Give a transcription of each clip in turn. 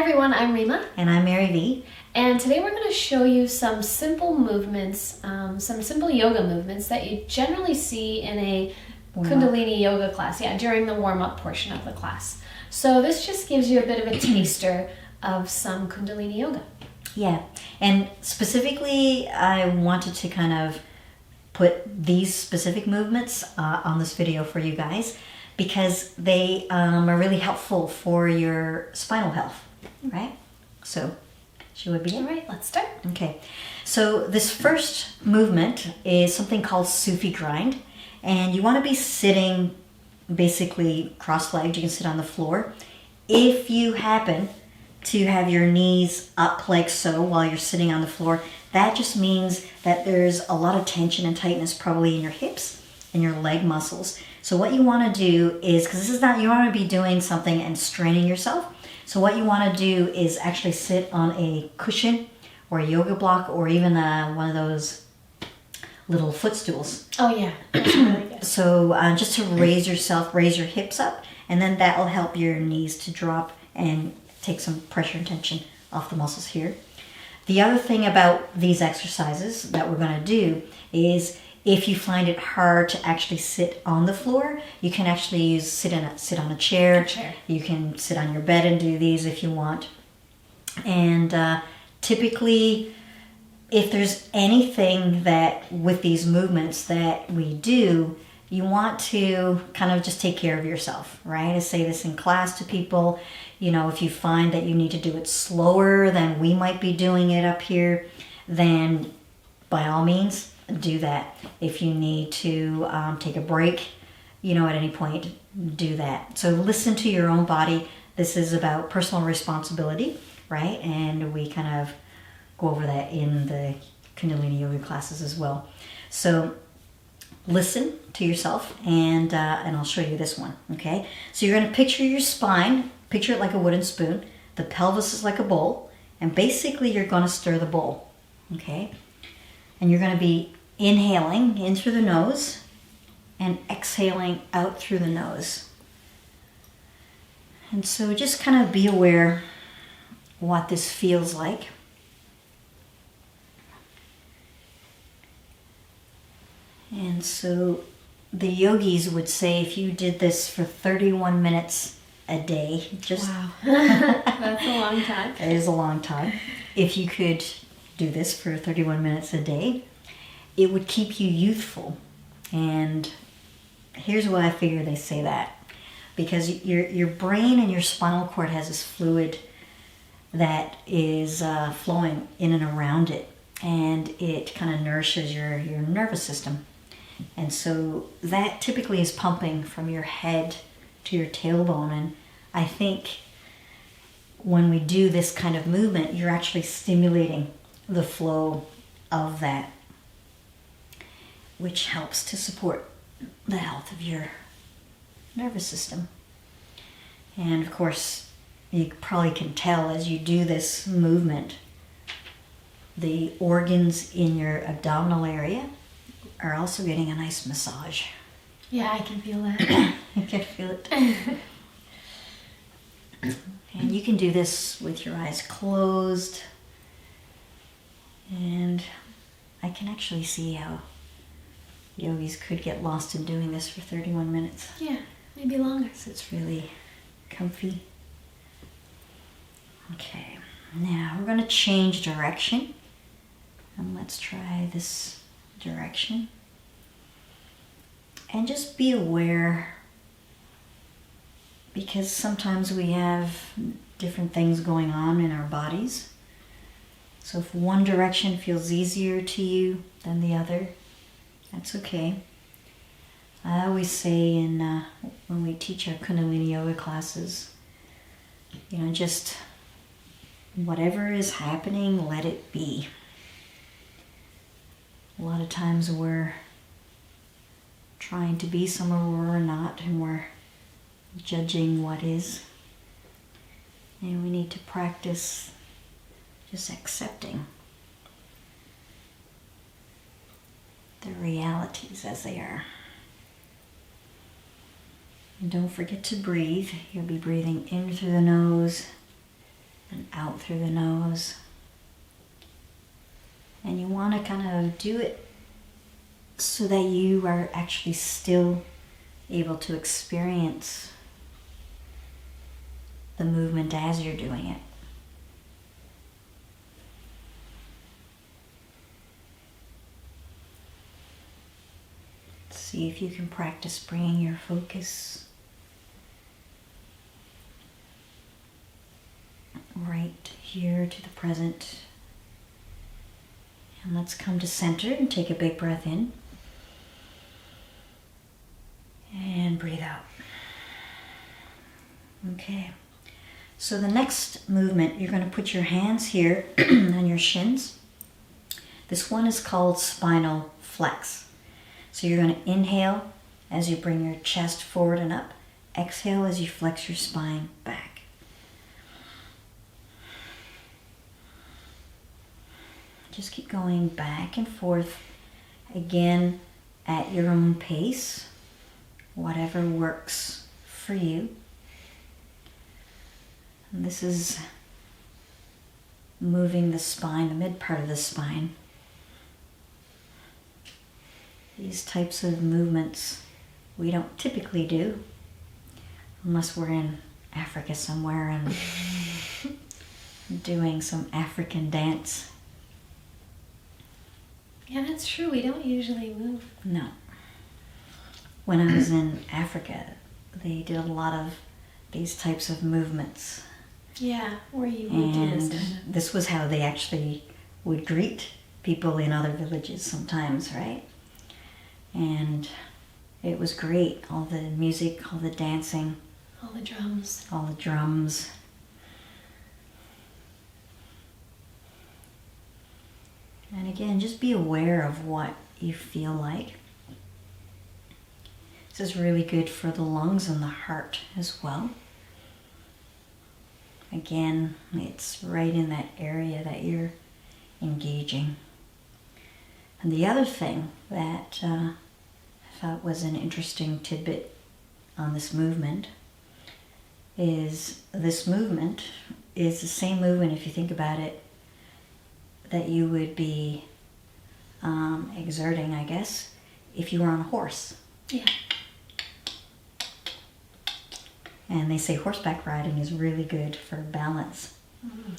everyone, I'm Reema. And I'm Marivi. And today we're going to show you some simple movements, some simple yoga movements that you generally see in a Kundalini yoga class, during the warm-up portion of the class. So this just gives you a bit of a taster of some Kundalini yoga. Yeah, and specifically I wanted to kind of put these specific movements on this video for you guys because they are really helpful for your spinal health, right? So, should we begin? All right, let's start. Okay, so this first movement is something called Sufi grind, and you want to be sitting basically cross-legged. You can sit on the floor. If you happen to have your knees up like so while you're sitting on the floor, that just means that there's a lot of tension and tightness probably in your hips and your leg muscles. So what you want to do is, because this is not, you want to be doing something and straining yourself. So what you want to do is actually sit on a cushion or a yoga block or even one of those little footstools. Oh yeah, that's really good. So just to raise yourself, raise your hips up, and then that will help your knees to drop and take some pressure and tension off the muscles here. The other thing about these exercises that we're going to do is if you find it hard to actually sit on the floor, you can actually sit on a chair. You can sit on your bed and do these if you want. And typically, if there's anything that with these movements that we do, you want to kind of just take care of yourself, right? I say this in class to people. You know, if you find that you need to do it slower than we might be doing it up here, then by all means, do that. If you need to take a break, you know, at any point, do that. So listen to your own body. This is about personal responsibility, right? And we kind of go over that in the Kundalini yoga classes as well. So listen to yourself, and I'll show you this one, okay? So you're going to picture your spine, picture it like a wooden spoon. The pelvis is like a bowl, and basically you're going to stir the bowl, okay? And you're going to be inhaling in through the nose and exhaling out through the nose. And so just kind of be aware what this feels like. And so the yogis would say if you did this for 31 minutes a day, wow, that's a long time. That is a long time. If you could do this for 31 minutes a day, it would keep you youthful. And here's why I figure they say that. Because your brain and your spinal cord has this fluid that is flowing in and around it. And it kind of nourishes your nervous system. And so that typically is pumping from your head to your tailbone. And I think when we do this kind of movement, you're actually stimulating the flow of that, which helps to support the health of your nervous system. And of course, you probably can tell as you do this movement, the organs in your abdominal area are also getting a nice massage. Yeah, I can feel that. You can feel it. And you can do this with your eyes closed. And I can actually see how yogis could get lost in doing this for 31 minutes. Yeah, maybe longer. So it's really comfy. Okay, now we're going to change direction. And let's try this direction. And just be aware, because sometimes we have different things going on in our bodies. So if one direction feels easier to you than the other, that's okay. I always say when we teach our Kundalini yoga classes, you know, just whatever is happening, let it be. A lot of times we're trying to be somewhere where we're not, and we're judging what is. And we need to practice just accepting the realities as they are. And don't forget to breathe. You'll be breathing in through the nose and out through the nose. And you want to kind of do it so that you are actually still able to experience the movement as you're doing it. See if you can practice bringing your focus right here to the present. And let's come to center and take a big breath in. And breathe out. Okay. So the next movement, you're going to put your hands here on your shins. This one is called spinal flex. So you're going to inhale as you bring your chest forward and up. Exhale as you flex your spine back. Just keep going back and forth, again, at your own pace, whatever works for you. And this is moving the spine, the mid part of the spine. These types of movements we don't typically do unless we're in Africa somewhere and doing some African dance. Yeah, that's true. We don't usually move. No. When I was in Africa, they did a lot of these types of movements. Yeah, where you moved in And this kind of... this was how they actually would greet people in other villages sometimes, right? And it was great. All the music, all the dancing. All the drums. All the drums. And again, just be aware of what you feel like. This is really good for the lungs and the heart as well. Again, it's right in that area that you're engaging. And the other thing that I thought was an interesting tidbit on this movement is this movement is the same movement, if you think about it, that you would be exerting, I guess, if you were on a horse. Yeah. And they say horseback riding is really good for balance. Mm-hmm.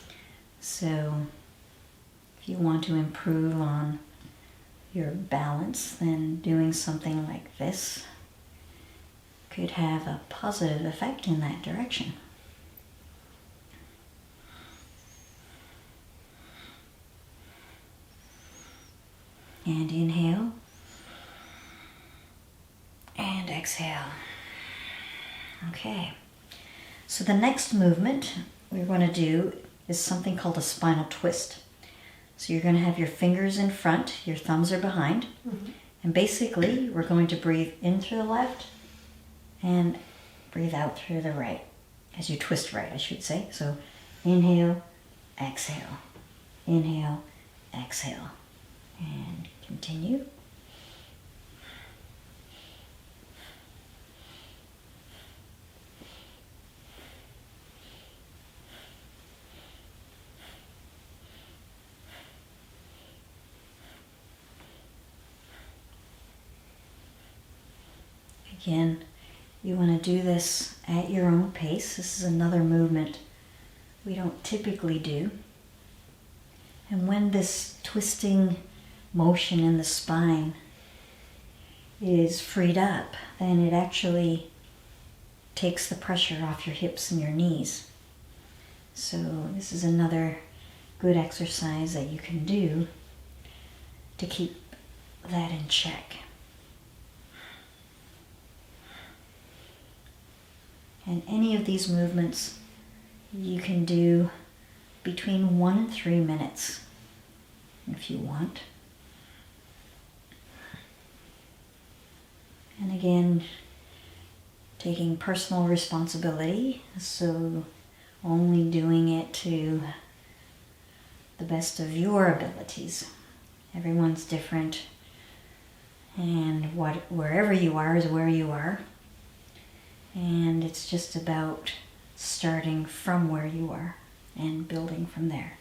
So if you want to improve on your balance, then doing something like this could have a positive effect in that direction. And inhale. And exhale. Okay. So the next movement we're going to do is something called a spinal twist. So you're going to have your fingers in front, your thumbs are behind, and basically we're going to breathe in through the left and breathe out through the right, as you twist right, I should say. So inhale, exhale, inhale, exhale, and continue. Again, you want to do this at your own pace. This is another movement we don't typically do. And when this twisting motion in the spine is freed up, then it actually takes the pressure off your hips and your knees. So this is another good exercise that you can do to keep that in check. And any of these movements you can do between 1 and 3 minutes if you want. And again, taking personal responsibility, so only doing it to the best of your abilities. Everyone's different, and wherever you are is where you are. And it's just about starting from where you are and building from there.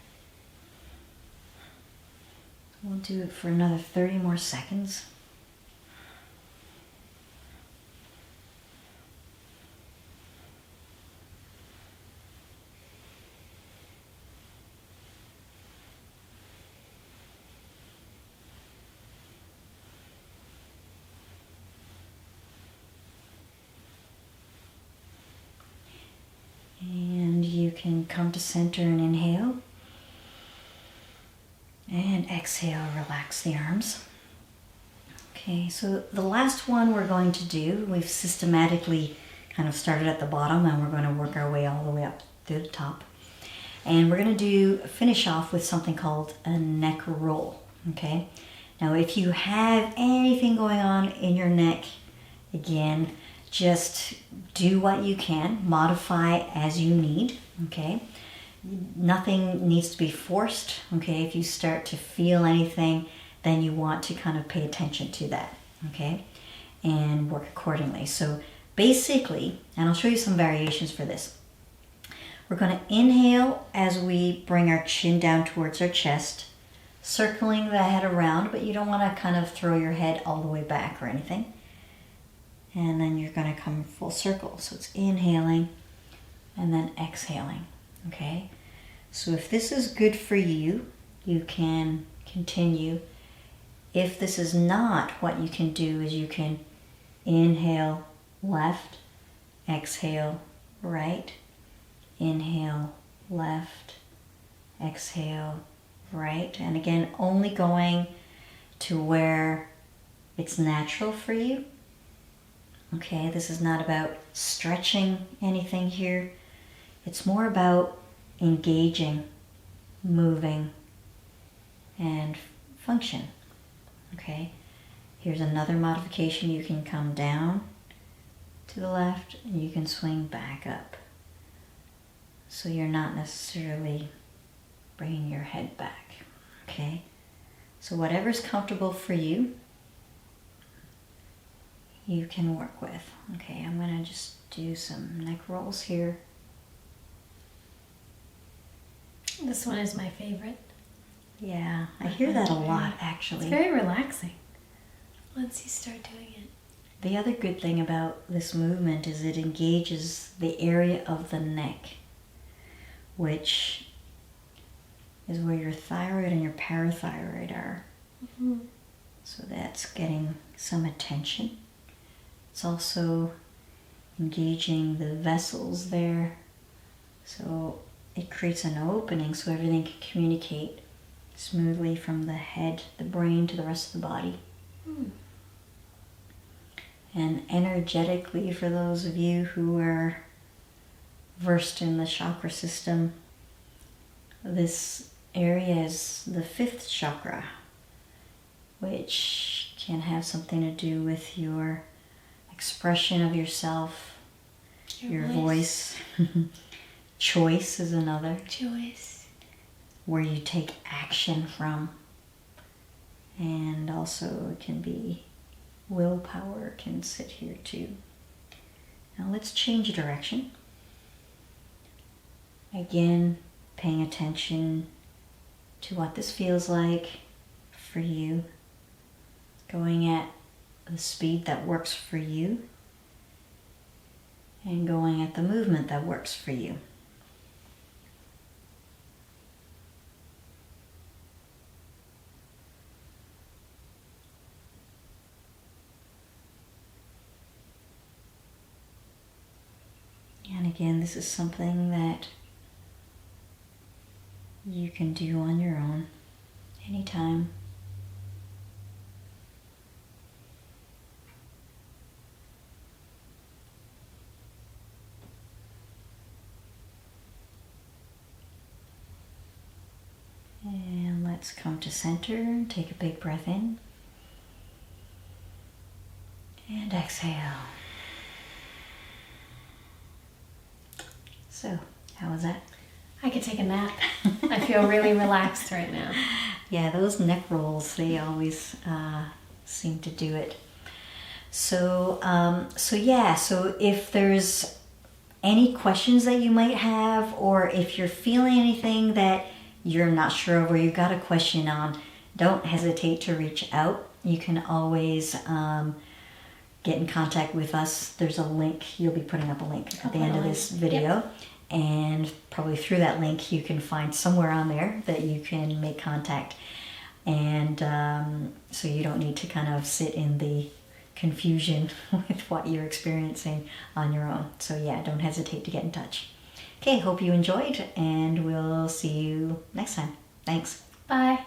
We'll do it for another 30 more seconds. And you can come to center and inhale. And exhale, relax the arms. Okay, so the last one we're going to do, we've systematically kind of started at the bottom and we're going to work our way all the way up through the top. And we're going to finish off with something called a neck roll. Okay, now if you have anything going on in your neck, again, just do what you can, modify as you need, okay? Nothing needs to be forced, okay? If you start to feel anything, then you want to kind of pay attention to that, okay? And work accordingly. So basically, and I'll show you some variations for this. We're going to inhale as we bring our chin down towards our chest, circling the head around, but you don't want to kind of throw your head all the way back or anything. And then you're going to come full circle. So it's inhaling and then exhaling. Okay? So if this is good for you, you can continue. If this is not, what you can do is you can inhale left, exhale right, inhale left, exhale right. And again, only going to where it's natural for you. Okay, this is not about stretching anything here. It's more about engaging, moving, and function. Okay, here's another modification. You can come down to the left and you can swing back up. So you're not necessarily bringing your head back. Okay, so whatever's comfortable for you, you can work with. Okay, I'm going to just do some neck rolls here. This one is my favorite. Yeah, I hear that a lot actually. It's very relaxing once you start doing it. The other good thing about this movement is it engages the area of the neck, which is where your thyroid and your parathyroid are. Mm-hmm. So that's getting some attention. It's also engaging the vessels there. So it creates an opening so everything can communicate smoothly from the head, the brain, to the rest of the body. And energetically, for those of you who are versed in the chakra system, this area is the 5th chakra, which can have something to do with your expression of yourself, your voice. Choice is another. Choice. Where you take action from. And also it can be willpower can sit here too. Now let's change direction. Again, paying attention to what this feels like for you. Going at the speed that works for you. And going at the movement that works for you. And again, this is something that you can do on your own, anytime. And let's come to center and take a big breath in. And exhale. So, how was that? I could take a nap. I feel really relaxed right now. Yeah, those neck rolls, they always seem to do it. So if there's any questions that you might have, or if you're feeling anything that you're not sure of or you got a question on, don't hesitate to reach out. You can always get in contact with us. There's a link. You'll be putting up a link at the end of this video. Yep. And probably through that link you can find somewhere on there that you can make contact. And so you don't need to kind of sit in the confusion with what you're experiencing on your own. So yeah, don't hesitate to get in touch. Okay, hope you enjoyed, and we'll see you next time. Thanks. Bye.